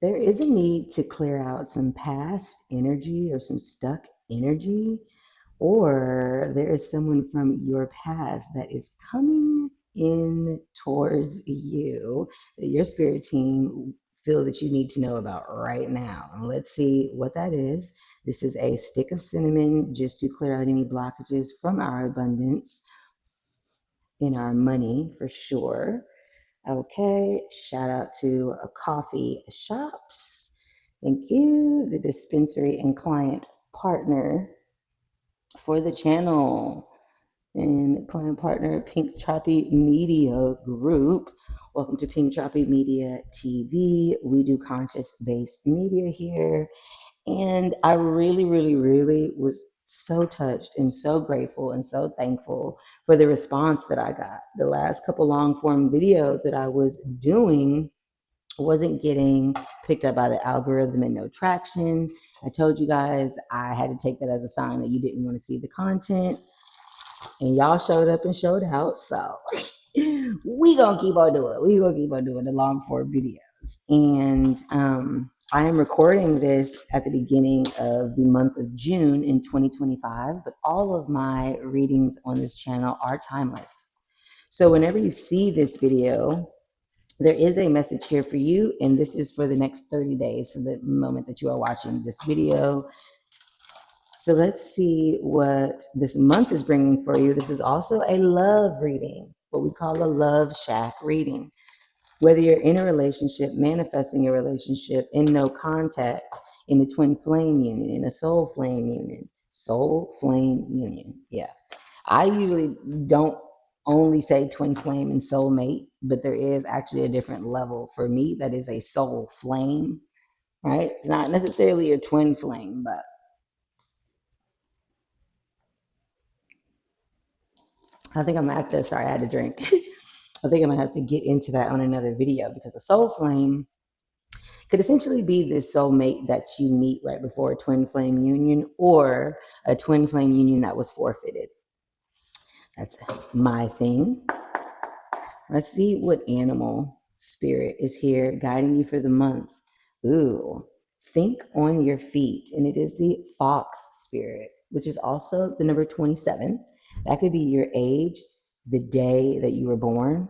There is a need to clear out some past energy or some stuck energy, or there is someone from your past that is coming in towards you that your spirit team feel that you need to know about right now. And let's see what that is. This is a stick of cinnamon just to clear out any blockages from our abundance in our money for sure. Okay, shout out to coffee shops. Thank you, the dispensary and client partner for the channel and client partner Pink Tropi Media Group. Welcome to Pink Tropi Media TV. We do conscious based media here. And I really, really, really was so touched and so grateful and so thankful for the response that I got. The last couple long form videos that I was doing wasn't getting picked up by the algorithm and no traction. I told you guys I had to take that as a sign that you didn't want to see the content. And y'all showed up and showed out. So we gonna keep on doing it. We gonna keep on doing the long form videos. And I am recording this at the beginning of the month of June in 2025, but all of my readings on this channel are timeless. So whenever you see this video, there is a message here for you, and this is for the next 30 days from the moment that you are watching this video. So let's see what this month is bringing for you. This is also a love reading, what we call a love shack reading. Whether you're in a relationship, manifesting a relationship, in no contact, in a twin flame union, in a soul flame union. Soul flame union. Yeah. I usually don't only say twin flame and soulmate, but there is actually a different level for me that is a soul flame, right? It's not necessarily a twin flame, but I think I'm gonna have to, sorry, I had to drink. I think I'm gonna have to get into that on another video because a soul flame could essentially be this soulmate that you meet right before a twin flame union or a twin flame union that was forfeited. That's my thing. Let's see what animal spirit is here guiding you for the month. Ooh, think on your feet. And it is the fox spirit, which is also the number 27. That could be your age, the day that you were born.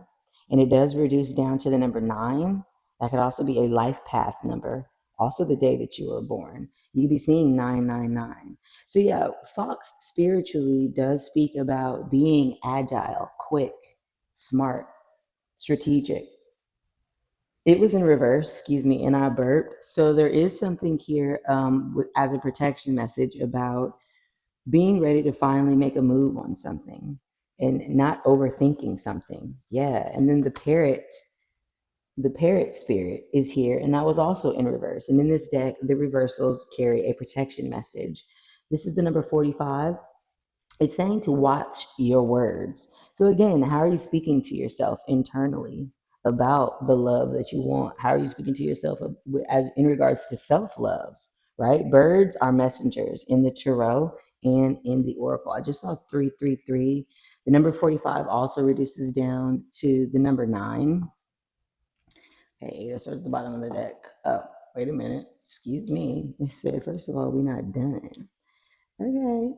And it does reduce down to the number 9. That could also be a life path number, also the day that you were born. You could be seeing 999. So, yeah, fox spiritually does speak about being agile, quick, smart, strategic. It was in reverse, excuse me, and I burped. So there is something here as a protection message about being ready to finally make a move on something and not overthinking something. Yeah. And then the parrot spirit is here, and that was also in reverse. And in this deck, the reversals carry a protection message. This is the number 45. It's saying to watch your words. So again, how are you speaking to yourself internally about the love that you want? How are you speaking to yourself as in regards to self-love, right? Birds are messengers in the tarot and in the oracle. I just saw 333. The number 45 also reduces down to the number 9. Okay, that's at the bottom of the deck. Oh, wait a minute. Excuse me. It said, first of all, we're not done. Okay.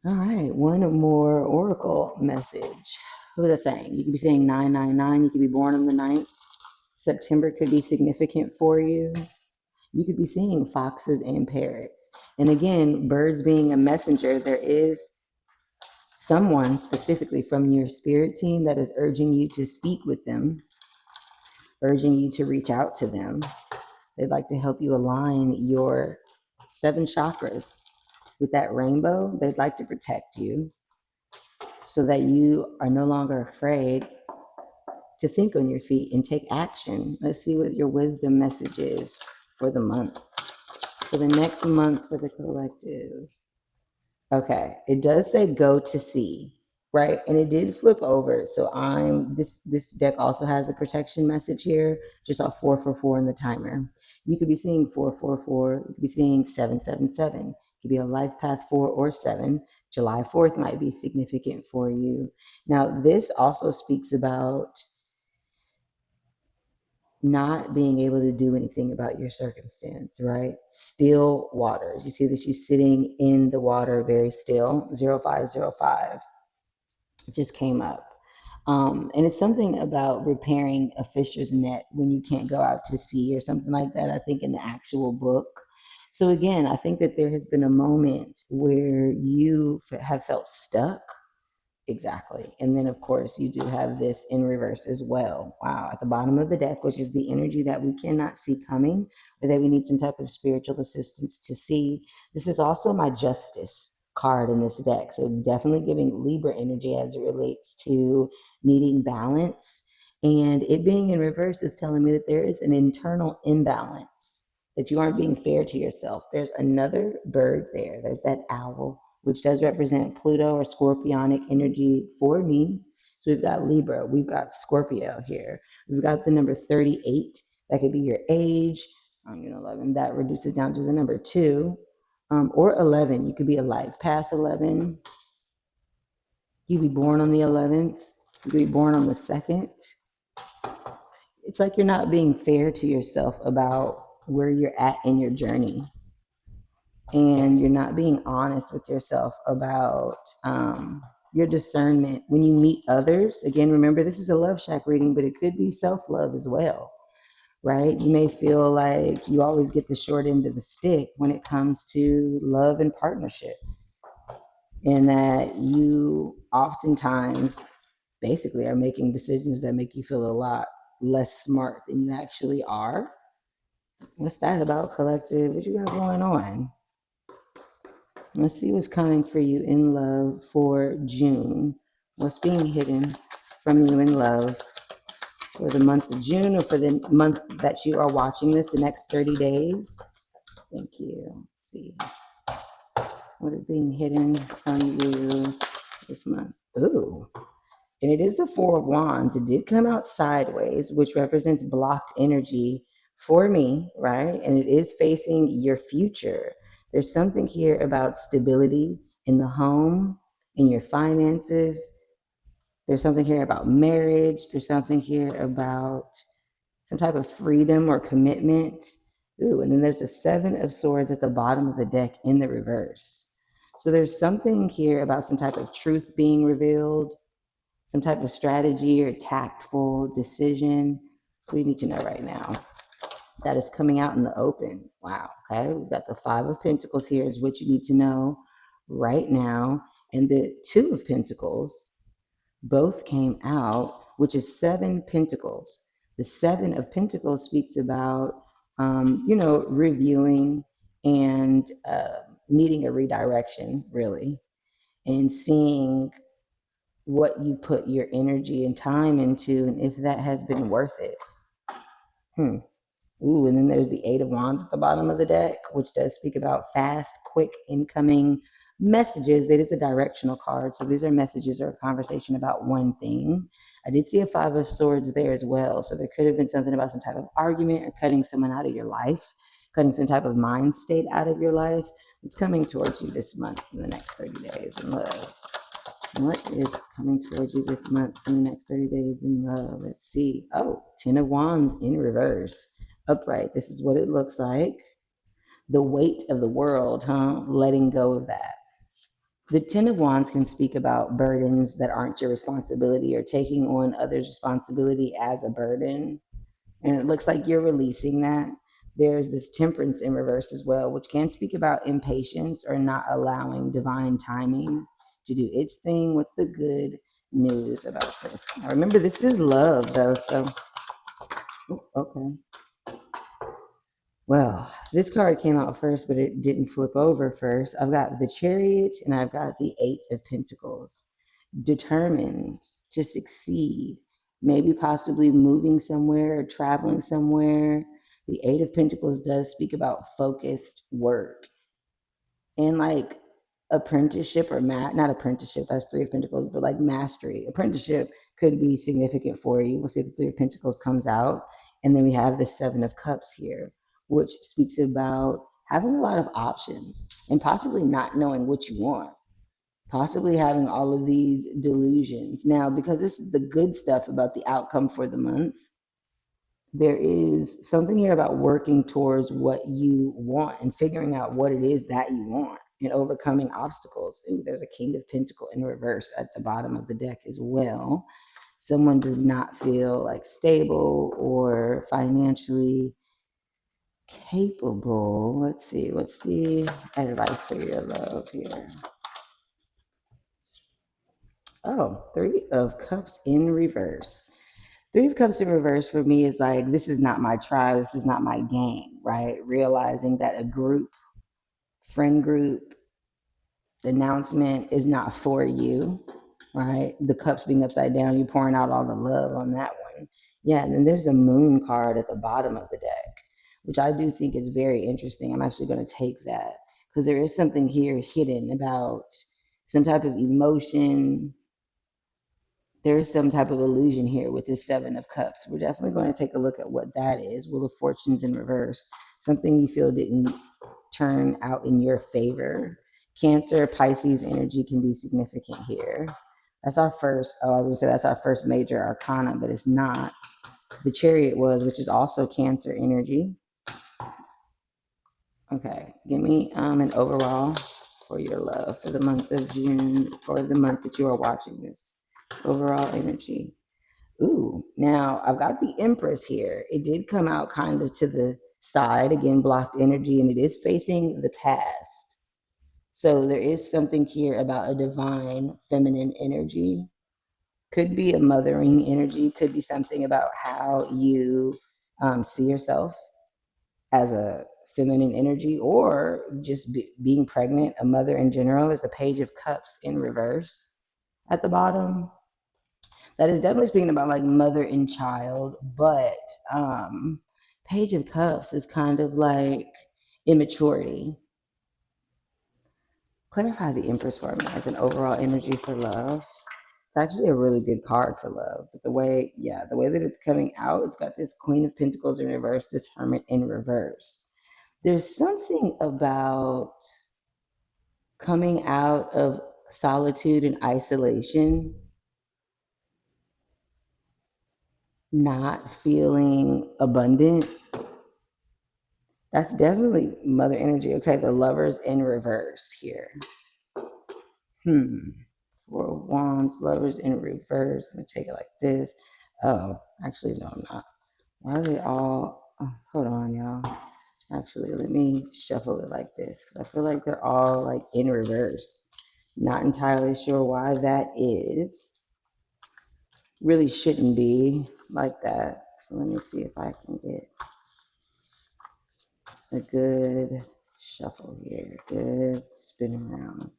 All right, one more oracle message. What was that saying? You could be saying 999. You could be born on the 9th. September could be significant for you. You could be seeing foxes and parrots. And again, birds being a messenger, there is someone specifically from your spirit team that is urging you to speak with them, urging you to reach out to them. They'd like to help you align your 7 chakras with that rainbow. They'd like to protect you so that you are no longer afraid to think on your feet and take action. Let's see what your wisdom message is for the month, for the next month for the collective. Okay, it does say go to sea, right? And it did flip over. So this deck also has a protection message here. Just saw 444 in the timer. You could be seeing 444. You could be seeing 777. It could be a life path 4 or 7. July 4th might be significant for you. Now, this also speaks about not being able to do anything about your circumstance, right? Still waters. You see that she's sitting in the water very still. 0505 just came up. And it's something about repairing a fisher's net when you can't go out to sea or something like that, I think, in the actual book. So, again, I think that there has been a moment where you have felt stuck. Exactly. And then, of course, you do have this in reverse as well. Wow. At the bottom of the deck, which is the energy that we cannot see coming or that we need some type of spiritual assistance to see. This is also my justice card in this deck. So, definitely giving Libra energy as it relates to needing balance. And it being in reverse is telling me that there is an internal imbalance, that you aren't being fair to yourself. There's another bird there. There's that owl, which does represent Pluto or scorpionic energy for me. So we've got Libra, we've got Scorpio here. We've got the number 38. That could be your age. 11, that reduces down to the number 2. Or 11, you could be a life path 11. You could be born on the 11th. You could be born on the 2nd. It's like you're not being fair to yourself about where you're at in your journey. And you're not being honest with yourself about your discernment when you meet others. Again, remember, this is a love shack reading, but it could be self-love as well, right? You may feel like you always get the short end of the stick when it comes to love and partnership, and that you oftentimes basically are making decisions that make you feel a lot less smart than you actually are. What's that about, collective? What you got going on? Let's see what's coming for you in love for June. What's being hidden from you in love for the month of June, or for the month that you are watching this, the next 30 days? Thank you. Let's see. What is being hidden from you this month? Ooh. And it is the Four of Wands. It did come out sideways, which represents blocked energy for me, right? And it is facing your future. There's something here about stability in the home, in your finances. There's something here about marriage. There's something here about some type of freedom or commitment. Ooh, and then there's a 7 of Swords at the bottom of the deck in the reverse. So there's something here about some type of truth being revealed, some type of strategy or tactful decision. We need to know right now that is coming out in the open. Wow. Okay. We've got the 5 of Pentacles here is what you need to know right now. And the 2 of Pentacles both came out, which is 7 Pentacles. The 7 of Pentacles speaks about, reviewing and needing a redirection, really, and seeing what you put your energy and time into, and if that has been worth it. Ooh, and then there's the 8 of Wands at the bottom of the deck, which does speak about fast, quick incoming messages. It is a directional card, so these are messages or a conversation about one thing. I did see a 5 of Swords there as well, so there could have been something about some type of argument or cutting someone out of your life, cutting some type of mind state out of your life. It's coming towards you this month in the next 30 days in love. What is coming towards you this month in the next 30 days in love? Let's see. Oh, 10 of Wands in reverse. Upright. This is what it looks like. The weight of the world, letting go of that. The 10 of Wands can speak about burdens that aren't your responsibility, or taking on others' responsibility as a burden. And it looks like you're releasing that. There's this Temperance in reverse as well, which can speak about impatience or not allowing divine timing to do its thing. What's the good news about this? Now remember, this is love, though, so okay. Well, this card came out first, but it didn't flip over first. I've got the Chariot and I've got the 8 of Pentacles. Determined to succeed, maybe possibly moving somewhere or traveling somewhere. The 8 of Pentacles does speak about focused work and like apprenticeship or not apprenticeship, that's 3 of Pentacles, but like mastery. Apprenticeship could be significant for you. We'll see if the 3 of Pentacles comes out. And then we have the 7 of Cups here, which speaks about having a lot of options and possibly not knowing what you want, possibly having all of these delusions. Now, because this is the good stuff about the outcome for the month, there is something here about working towards what you want and figuring out what it is that you want and overcoming obstacles. Ooh, there's a King of Pentacle in reverse at the bottom of the deck as well. Someone does not feel like stable or financially capable. Let's see, what's the advice for your love here? Oh, Three of Cups in reverse. Three of Cups in reverse for me is like, this is not my tribe, this is not my game, right? Realizing that a group, friend group, announcement is not for you, right? The cups being upside down, you pouring out all the love on that one. Yeah, and then there's a moon card at the bottom of the deck, which I do think is very interesting. I'm actually going to take that because there is something here hidden about some type of emotion. There is some type of illusion here with this Seven of Cups. We're definitely going to take a look at what that is. Wheel of Fortune's in reverse. Something you feel didn't turn out in your favor. Cancer, Pisces energy can be significant here. That's our first, oh, I was going to say that's our first major arcana, but it's not. The Chariot was, which is also Cancer energy. Okay, give me an overall for your love for the month of June, for the month that you are watching this. Overall energy. Ooh, now I've got the Empress here. It did come out kind of to the side, again, blocked energy, and it is facing the past. So there is something here about a divine feminine energy. Could be a mothering energy, could be something about how you see yourself as a feminine energy, or just being pregnant, a mother in general. There's a Page of Cups in reverse at the bottom. That is definitely speaking about like mother and child, but Page of Cups is kind of like immaturity. Clarify the Empress for me as an overall energy for love. It's actually a really good card for love, but the way that it's coming out, it's got this Queen of Pentacles in reverse, this Hermit in reverse. There's something about coming out of solitude and isolation, not feeling abundant. That's definitely mother energy. Okay, the Lovers in reverse here. Four of Wands, Lovers in reverse. Let me take it like this. Oh, actually, no, I'm not. Why are they all? Oh, hold on, y'all. Actually, let me shuffle it like this because I feel like they're all like in reverse. Not entirely sure why that is. Really shouldn't be like that. So let me see if I can get a good shuffle here. Good spin around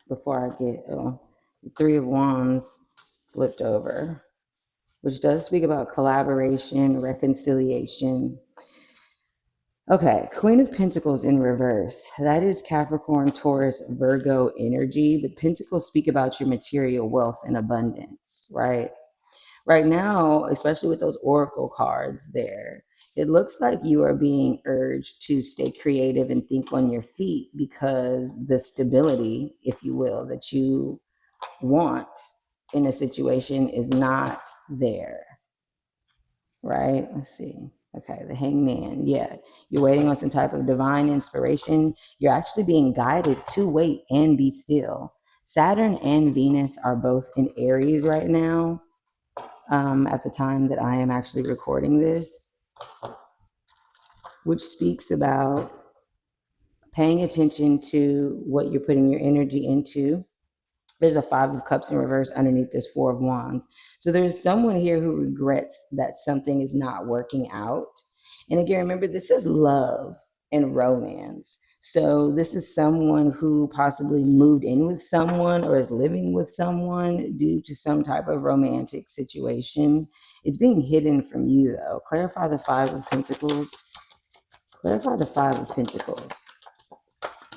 before I get the Three of Wands flipped over, which does speak about collaboration, reconciliation. Okay, Queen of Pentacles in reverse. That is Capricorn, Taurus, Virgo energy. But Pentacles speak about your material wealth and abundance, right? Right now, especially with those oracle cards there, it looks like you are being urged to stay creative and think on your feet because the stability, if you will, that you want in a situation is not there, right? Let's see. Okay, the Hangman. Yeah, you're waiting on some type of divine inspiration. You're actually being guided to wait and be still. Saturn and Venus are both in Aries right now at the time that I am actually recording this, which speaks about paying attention to what you're putting your energy into. There's a Five of Cups in reverse underneath this Four of Wands. So there's someone here who regrets that something is not working out. And again, remember, this is love and romance. So this is someone who possibly moved in with someone or is living with someone due to some type of romantic situation. It's being hidden from you, though. Clarify the Five of Pentacles. Clarify the Five of Pentacles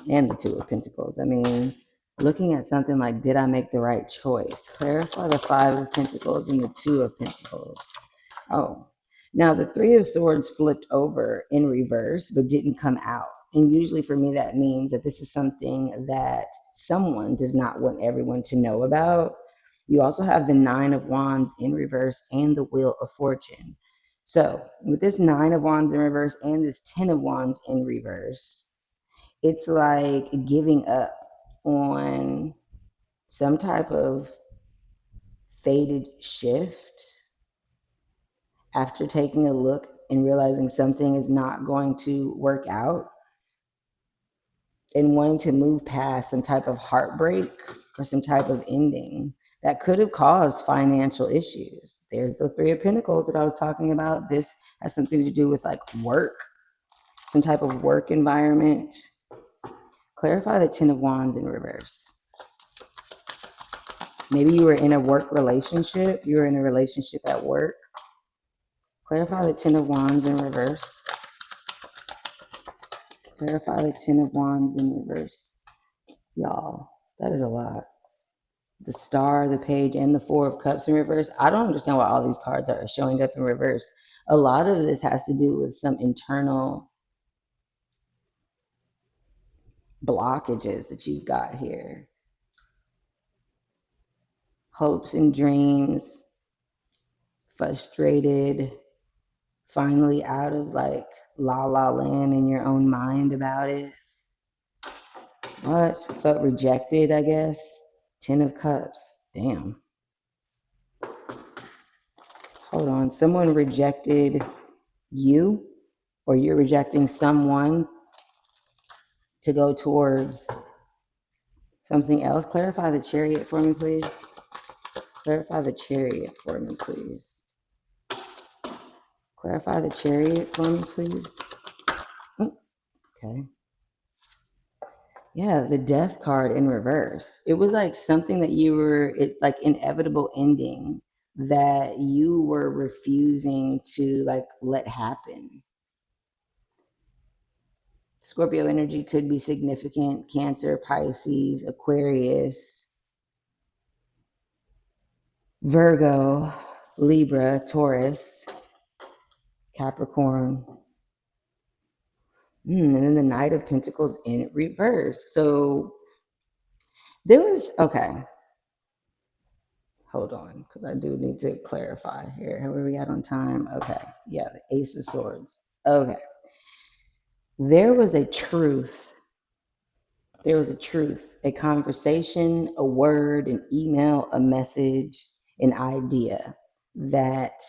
and the Two of Pentacles. I mean, looking at something like, did I make the right choice? Clarify the Five of Pentacles and the Two of Pentacles. Oh, now the Three of Swords flipped over in reverse, but didn't come out. And usually for me, that means that this is something that someone does not want everyone to know about. You also have the Nine of Wands in reverse and the Wheel of Fortune. So with this 9 of Wands in reverse and this 10 of Wands in reverse, it's like giving up on some type of fated shift after taking a look and realizing something is not going to work out, and wanting to move past some type of heartbreak or some type of ending that could have caused financial issues. There's the 3 of Pentacles that I was talking about. This has something to do with like work, some type of work environment. Clarify the 10 of Wands in reverse. Maybe you were in a work relationship. You were in a relationship at work. Clarify the 10 of Wands in reverse. Clarify the 10 of Wands in reverse. Y'all, that is a lot. The Star, the Page, and the 4 of Cups in reverse. I don't understand why all these cards are showing up in reverse. A lot of this has to do with some internal blockages that you've got here. Hopes and dreams, frustrated, finally out of like la la land in your own mind about it. What? Felt rejected, I guess. 10 of Cups. Damn. Hold on. Someone rejected you, or you're rejecting someone to go towards something else. Clarify the Chariot for me, please. Clarify the Chariot for me, please. Clarify the Chariot for me, please. Okay. Yeah, the Death card in reverse. It was like something that it's like inevitable ending that you were refusing to like let happen. Scorpio energy could be significant. Cancer, Pisces, Aquarius, Virgo, Libra, Taurus, Capricorn. And then the Knight of Pentacles in reverse. So there was, okay, hold on, because I do need to clarify here. How are we at on time? Okay, yeah, the Ace of Swords. Okay. There was a truth. There was a truth, a conversation, a word, an email, a message, an idea that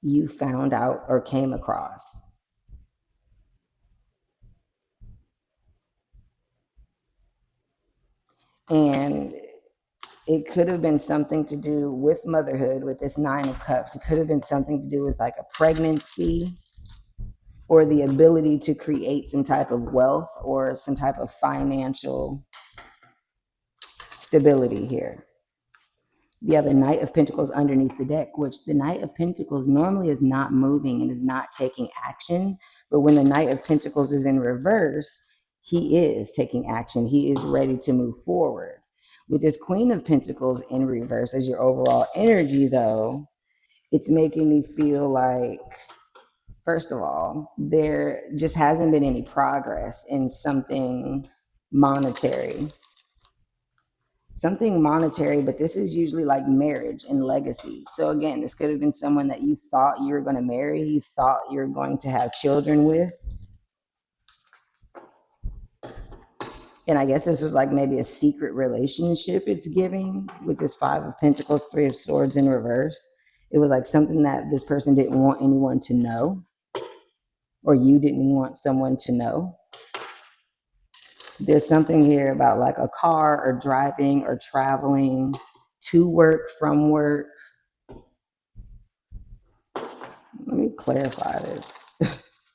you found out or came across. And it could have been something to do with motherhood with this 9 of Cups. It could have been something to do with like a pregnancy or the ability to create some type of wealth or some type of financial stability here. You have the Knight of Pentacles underneath the deck, which the Knight of Pentacles normally is not moving and is not taking action. But when the Knight of Pentacles is in reverse, he is taking action. He is ready to move forward. With this Queen of Pentacles in reverse as your overall energy, though, it's making me feel like, first of all, there just hasn't been any progress in something monetary. Something monetary, but this is usually like marriage and legacy. So again, this could have been someone that you thought you were going to marry, you thought you were going to have children with. And I guess this was like maybe a secret relationship it's giving with this 5 of Pentacles, 3 of Swords in reverse. It was like something that this person didn't want anyone to know, or you didn't want someone to know. There's something here about like a car or driving or traveling to work, from work. Let me clarify this.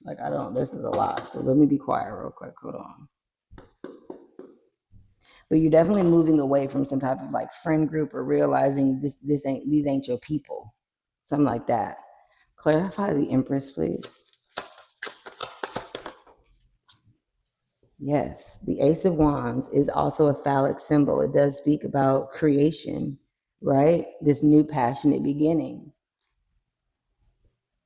Like, this is a lot. So let me be quiet real quick. Hold on. But you're definitely moving away from some type of like friend group or realizing these ain't your people. Something like that. Clarify the Empress, please. Yes, the Ace of Wands is also a phallic symbol. It does speak about creation, right? This new passionate beginning.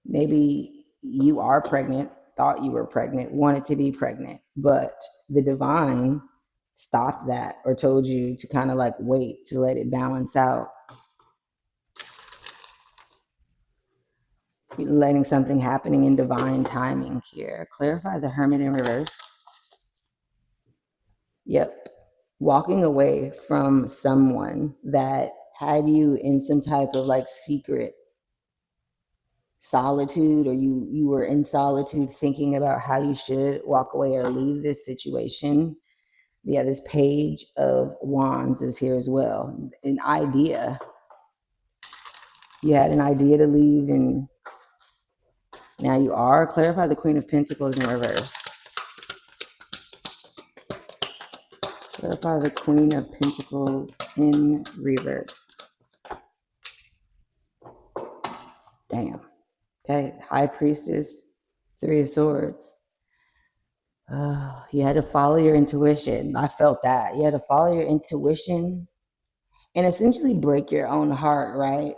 Maybe you are pregnant, thought you were pregnant, wanted to be pregnant, but the divine stopped that or told you to kind of like wait to let it balance out. letting something happening in divine timing here. Clarify the Hermit in reverse. Yep. Walking away from someone that had you in some type of like secret solitude, or you were in solitude thinking about how you should walk away or leave this situation. Yeah, this Page of Wands is here as well. An idea. You had an idea to leave, and now you are. Clarify the Queen of Pentacles in reverse. Clarify the Queen of Pentacles in reverse. Damn. Okay, High Priestess, Three of Swords. You had to follow your intuition. I felt that. You had to follow your intuition and essentially break your own heart, right?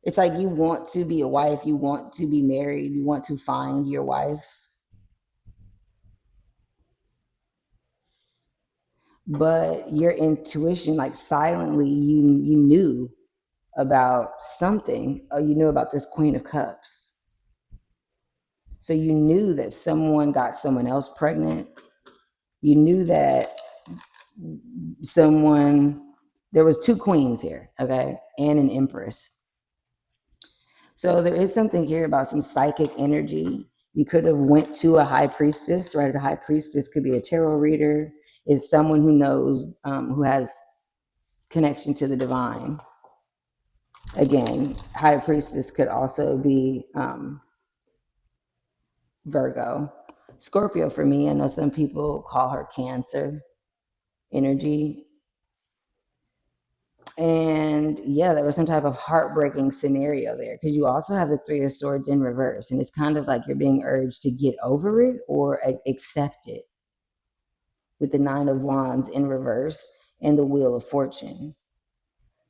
It's like you want to be a wife, you want to be married, you want to find your wife. But your intuition, like silently, you knew about something. You knew about this Queen of Cups. So you knew that someone got someone else pregnant. You knew that there was two queens here, okay, and an empress. So there is something here about some psychic energy. You could have went to a high priestess, right? A high priestess could be a tarot reader, is someone who knows, who has connection to the divine. Again, high priestess could also be Virgo. Scorpio for me, I know some people call her Cancer energy. And yeah, there was some type of heartbreaking scenario there, because you also have the Three of Swords in reverse, and it's kind of like you're being urged to get over it or accept it, with the Nine of Wands in reverse and the Wheel of Fortune.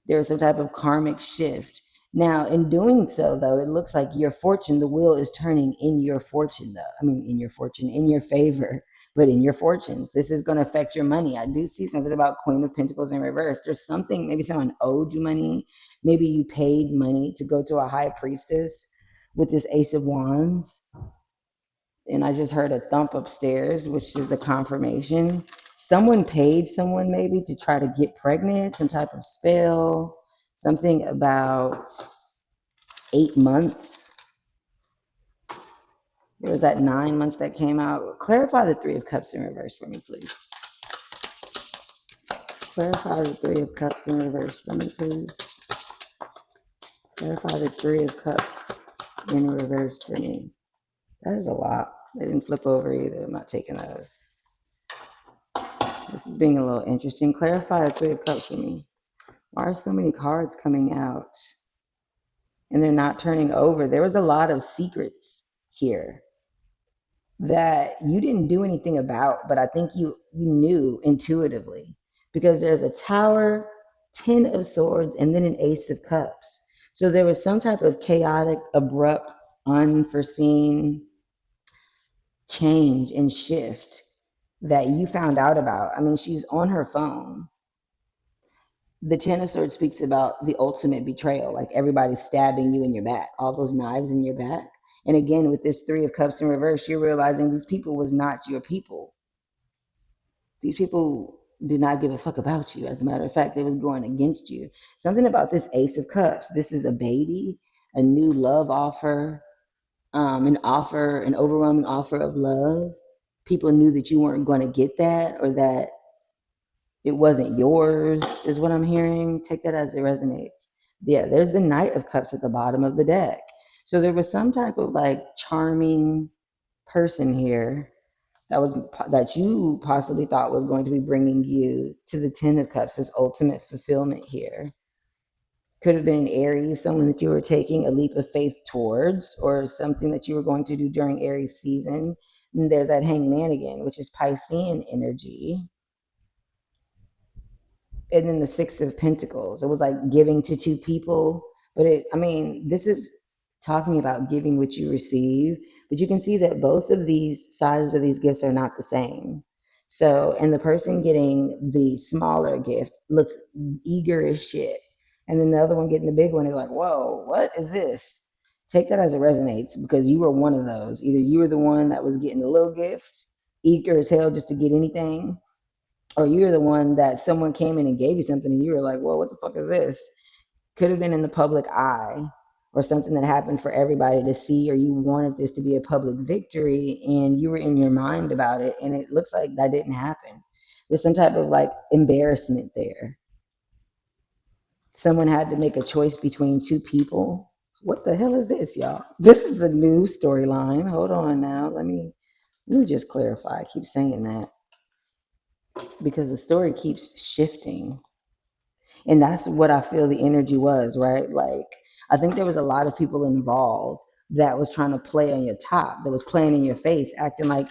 There's some type of karmic shift. Now, in doing so, though, it looks like your fortune, the wheel is turning in your fortune, though. I mean, in your fortune, in your favor, but in your fortunes. This is going to affect your money. I do see something about Queen of Pentacles in reverse. There's something, maybe someone owed you money. Maybe you paid money to go to a high priestess with this Ace of Wands. And I just heard a thump upstairs, which is a confirmation. Someone paid someone maybe to try to get pregnant, some type of spell, something about 8 months. There was that 9 months that came out. Clarify the Three of Cups in reverse for me, please. Clarify the Three of Cups in reverse for me, please. Clarify the Three of Cups in reverse for me. That is a lot. They didn't flip over either. I'm not taking those. This is being a little interesting. Clarify the Three of Cups for me. Why are so many cards coming out and they're not turning over? There was a lot of secrets here that you didn't do anything about, but I think you knew intuitively, because there's a Tower, 10 of Swords, and then an Ace of Cups. So there was some type of chaotic, abrupt, unforeseen change and shift that you found out about. I mean, she's on her phone. The Ten of Swords speaks about the ultimate betrayal, like everybody stabbing you in your back, all those knives in your back. And again, with this Three of Cups in reverse, you're realizing these people was not your people. These people did not give a fuck about you. As a matter of fact, they was going against you. Something about this Ace of Cups. This is a baby, a new love offer, an overwhelming offer of love. People knew that you weren't going to get that, or that it wasn't yours, is what I'm hearing. Take that as it resonates. Yeah, there's the Knight of Cups at the bottom of the deck. So there was some type of like charming person here that you possibly thought was going to be bringing you to the Ten of Cups, this ultimate fulfillment here. Could have been an Aries, someone that you were taking a leap of faith towards, or something that you were going to do during Aries season. And there's that Hangman again, which is Piscean energy. And then the Six of Pentacles. It was like giving to two people. But this is talking about giving what you receive. But you can see that both of these sizes of these gifts are not the same. So, and the person getting the smaller gift looks eager as shit. And then the other one getting the big one is like, whoa, what is this? Take that as it resonates, because you were one of those. Either you were the one that was getting a little gift, eager as hell just to get anything, or you're the one that someone came in and gave you something and you were like, whoa, what the fuck is this? Could have been in the public eye, or something that happened for everybody to see, or you wanted this to be a public victory and you were in your mind about it, and it looks like that didn't happen. There's some type of like embarrassment there. Someone had to make a choice between two people. What the hell is this, y'all? This is a new storyline. Hold on now. Let me just clarify. I keep saying that because the story keeps shifting. And that's what I feel the energy was, right? Like, I think there was a lot of people involved that was trying to play on your top, that was playing in your face, acting like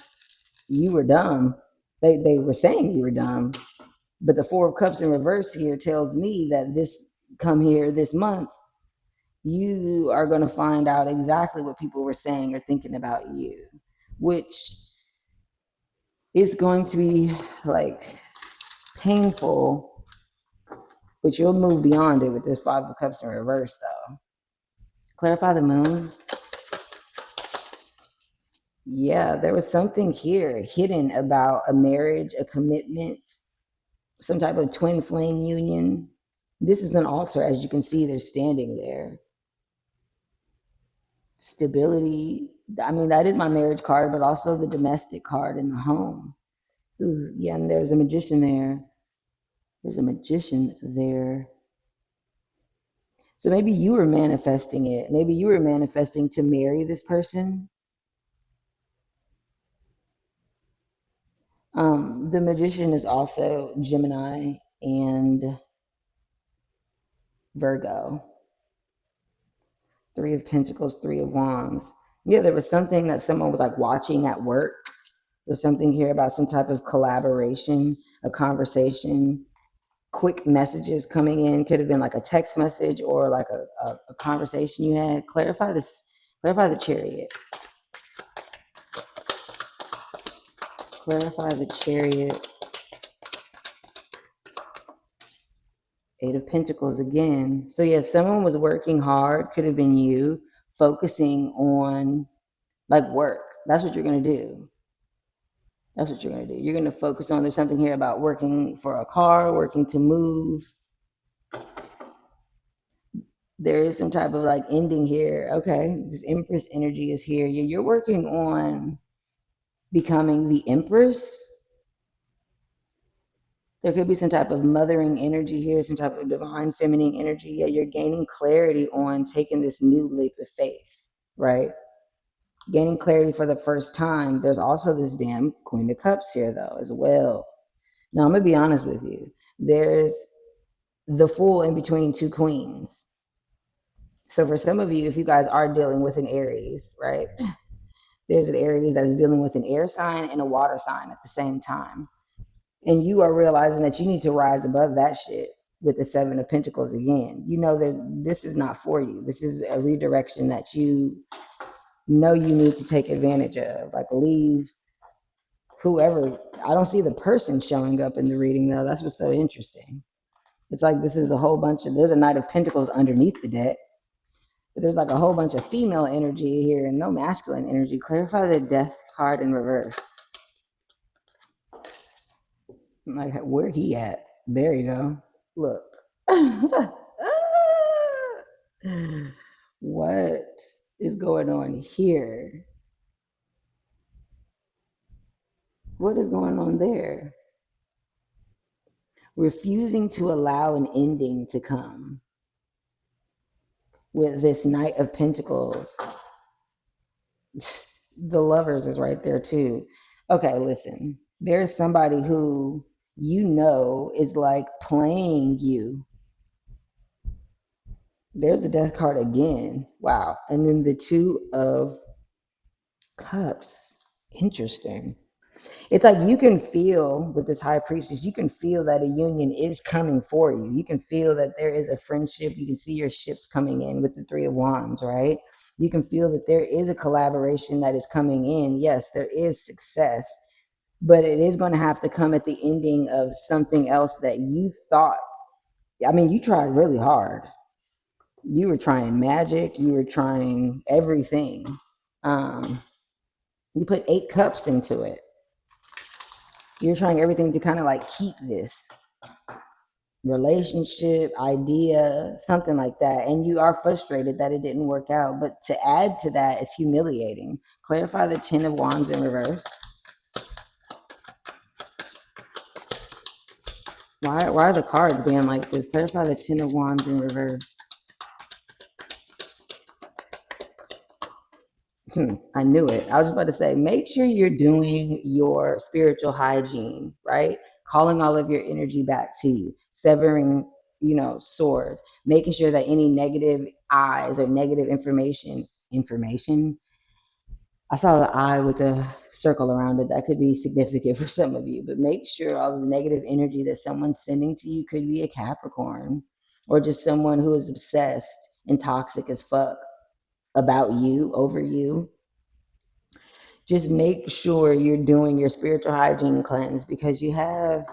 you were dumb. They were saying you were dumb. But the Four of Cups in reverse here tells me that this come here this month, you are going to find out exactly what people were saying or thinking about you, which is going to be like painful, but you'll move beyond it with this Five of Cups in reverse, though. Clarify the moon. Yeah, there was something here hidden about a marriage, a commitment, some type of twin flame union. This is an altar, as you can see, they're standing there. Stability. I mean, that is my marriage card, but also the domestic card in the home. Ooh, yeah, and there's a magician there. There's a magician there. So maybe you were manifesting it. Maybe you were manifesting to marry this person. The magician is also Gemini and Virgo. Three of Pentacles, Three of Wands. Yeah, there was something that someone was like watching at work. There's something here about some type of collaboration, a conversation, quick messages coming in. Could have been like a text message or like a conversation you had. Clarify this, clarify the Chariot. Clarify the Chariot. Eight of Pentacles again. So yeah, someone was working hard, could have been you, focusing on like work. That's what you're gonna do. That's what you're gonna do. You're gonna focus on, there's something here about working for a car, working to move. There is some type of like ending here. Okay, this Empress energy is here. You're working on becoming the Empress. There could be some type of mothering energy here, some type of divine feminine energy. Yeah, you're gaining clarity on taking this new leap of faith, right? Gaining clarity for the first time. There's also this damn Queen of Cups here, though, as well. Now, I'm going to be honest with you. There's the Fool in between two queens. So for some of you, if you guys are dealing with an Aries, right? There's an Aries that's dealing with an air sign and a water sign at the same time. And you are realizing that you need to rise above that shit with the Seven of Pentacles again. You know that this is not for you. This is a redirection that you know you need to take advantage of. Like, leave whoever. I don't see the person showing up in the reading, though. That's what's so interesting. It's like this is a whole bunch of, there's a Knight of Pentacles underneath the deck, but there's like a whole bunch of female energy here and no masculine energy. Clarify the Death card in reverse. I'm like, where he at? There you go. Look. What is going on here? What is going on there? Refusing to allow an ending to come with this Knight of Pentacles. The Lovers is right there too. Okay, listen. There's somebody who you know is like playing you. There's the Death card again. Wow. And then the Two of Cups. Interesting. It's like you can feel with this High Priestess, you can feel that a union is coming for you. You can feel that there is a friendship. You can see your ships coming in with the Three of Wands, right? You can feel that there is a collaboration that is coming in. Yes, there is success, but it is going to have to come at the ending of something else that you thought I mean, you tried really hard. You were trying magic. You were trying everything. Um, you put 8 cups into it. You're trying everything to kind of like keep this relationship idea, something like that, and you are frustrated that it didn't work out. But to add to that, it's humiliating. Clarify the 10 of Wands in reverse. Why are the cards being like this? Clarify the 10 of Wands in reverse. I knew it. I was about to say, make sure you're doing your spiritual hygiene, right? Calling all of your energy back to you, severing, swords, making sure that any negative eyes or negative information. I saw the eye with a circle around it. That could be significant for some of you, but make sure all the negative energy that someone's sending to you could be a Capricorn or just someone who is obsessed and toxic as fuck about you, over you. Just make sure you're doing your spiritual hygiene cleanse because you have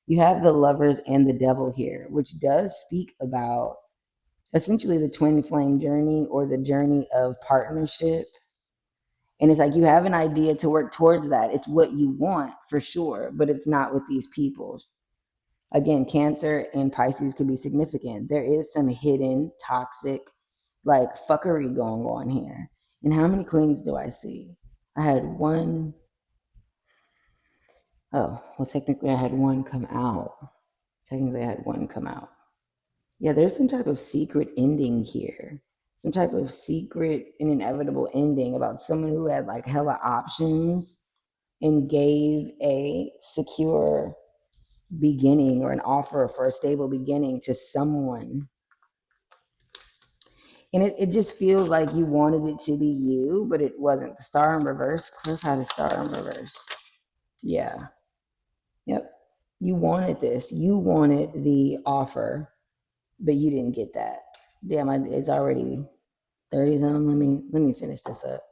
the lovers and the devil here, which does speak about essentially the twin flame journey or the journey of partnership. And it's like you have an idea to work towards that. It's what you want for sure, but it's not with these people. Again, Cancer and Pisces could be significant. There is some hidden toxic like fuckery going on here. And how many queens do I see? I had one. Oh, well, technically I had one come out. Yeah, there's some type of secret ending here. Some type of secret and inevitable ending about someone who had like hella options and gave a secure beginning or an offer for a stable beginning to someone. And it just feels like you wanted it to be you, but it wasn't. The star in reverse. Clarify the star in reverse. Yeah. Yep. You wanted this. You wanted the offer, but you didn't get that. Damn, it's already 30 something. Let me finish this up.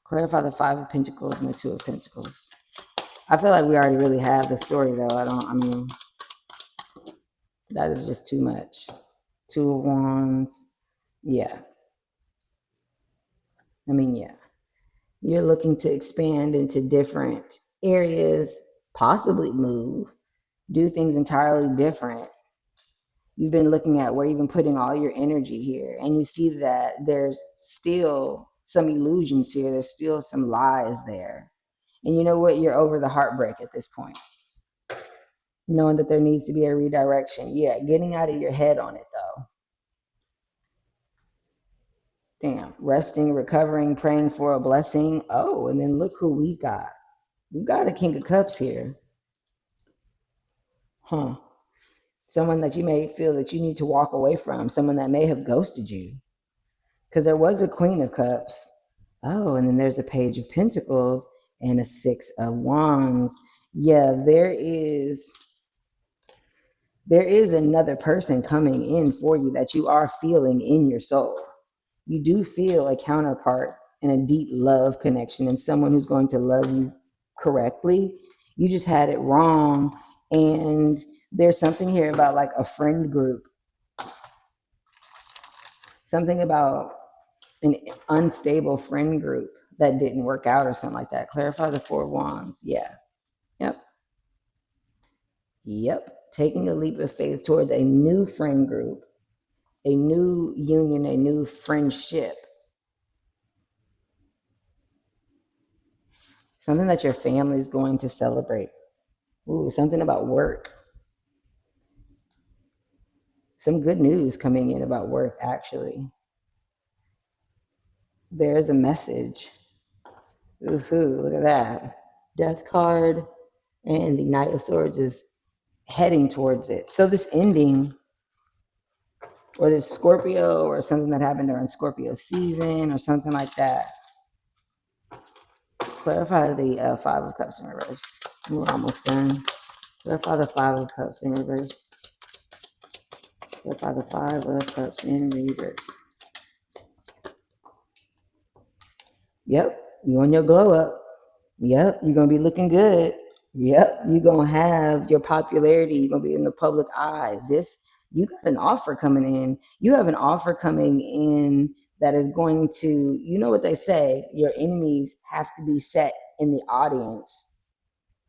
Clarify the 5 of Pentacles and the 2 of Pentacles. I feel like we already really have the story though. That is just too much. 2 of Wands. Yeah. Yeah. You're looking to expand into different areas, possibly move, do things entirely different. You've been looking at where you've been putting all your energy here, and you see that there's still some illusions here. There's still some lies there. And you know what? You're over the heartbreak at this point, knowing that there needs to be a redirection. Yeah, getting out of your head on it though. Damn, resting, recovering, praying for a blessing. Oh, and then look who we got. We've got a King of Cups here. Huh. Someone that you may feel that you need to walk away from, someone that may have ghosted you. Because there was a Queen of Cups. Oh, and then there's a Page of Pentacles and a 6 of Wands. Yeah, there is another person coming in for you that you are feeling in your soul. You do feel a counterpart and a deep love connection and someone who's going to love you correctly. You just had it wrong. And there's something here about like a friend group, something about an unstable friend group that didn't work out or something like that. Clarify the 4 of Wands. Yeah. Yep. Yep. Taking a leap of faith towards a new friend group, a new union, a new friendship. Something that your family is going to celebrate. Ooh, something about work. Some good news coming in about work, actually. There's a message. Ooh, look at that. Death card and the Knight of Swords is heading towards it. So this ending, or this Scorpio, or something that happened during Scorpio season, or something like that. Clarify the 5 of Cups in reverse. We're almost done. Clarify the 5 of Cups in reverse. Clarify the 5 of Cups in reverse. Yep, you on your glow up. Yep, you're gonna be looking good. Yep, you're gonna have your popularity. You're gonna be in the public eye. This You got an offer coming in. You have an offer coming in that is going to, you know what they say, your enemies have to be set in the audience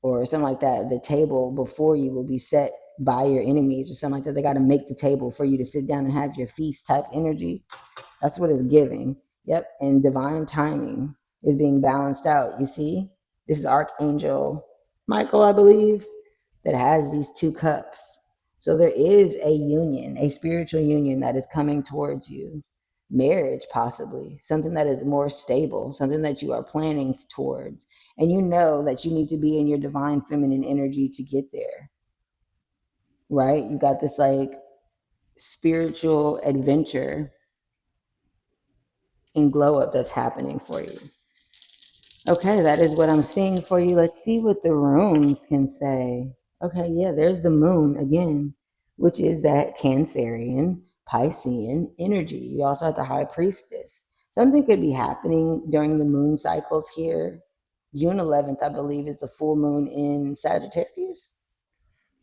or something like that. The table before you will be set by your enemies or something like that. They got to make the table for you to sit down and have your feast type energy. That's what it's giving. Yep. And divine timing is being balanced out. You see, this is Archangel Michael, I believe, that has these two cups. So there is a union, a spiritual union that is coming towards you. Marriage, possibly, something that is more stable, something that you are planning towards. And you know that you need to be in your divine feminine energy to get there, right? You got this like spiritual adventure and glow up that's happening for you. Okay, that is what I'm seeing for you. Let's see what the runes can say. Okay, yeah, there's the moon again, which is that Cancerian, Piscean energy. You also have the High Priestess. Something could be happening during the moon cycles here. June 11th, I believe, is the full moon in Sagittarius.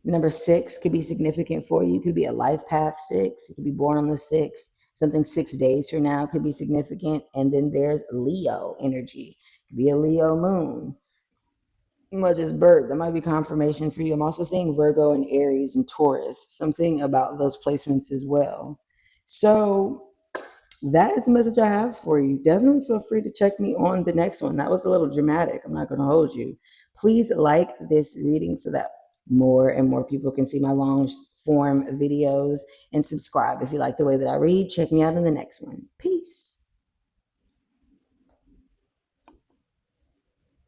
Number 6 could be significant for you. It could be a life path 6. You could be born on the 6th. Something 6 days from now could be significant. And then there's Leo energy. It could be a Leo moon. Much as birth, that might be confirmation for you. I'm also seeing Virgo and Aries and Taurus. Something about those placements as well. So that is the message I have for you. Definitely feel free to check me on the next one. That was a little dramatic. I'm not going to hold you. Please like this reading so that more and more people can see my long form videos, and subscribe if you like the way that I read. Check me out in the next one. Peace.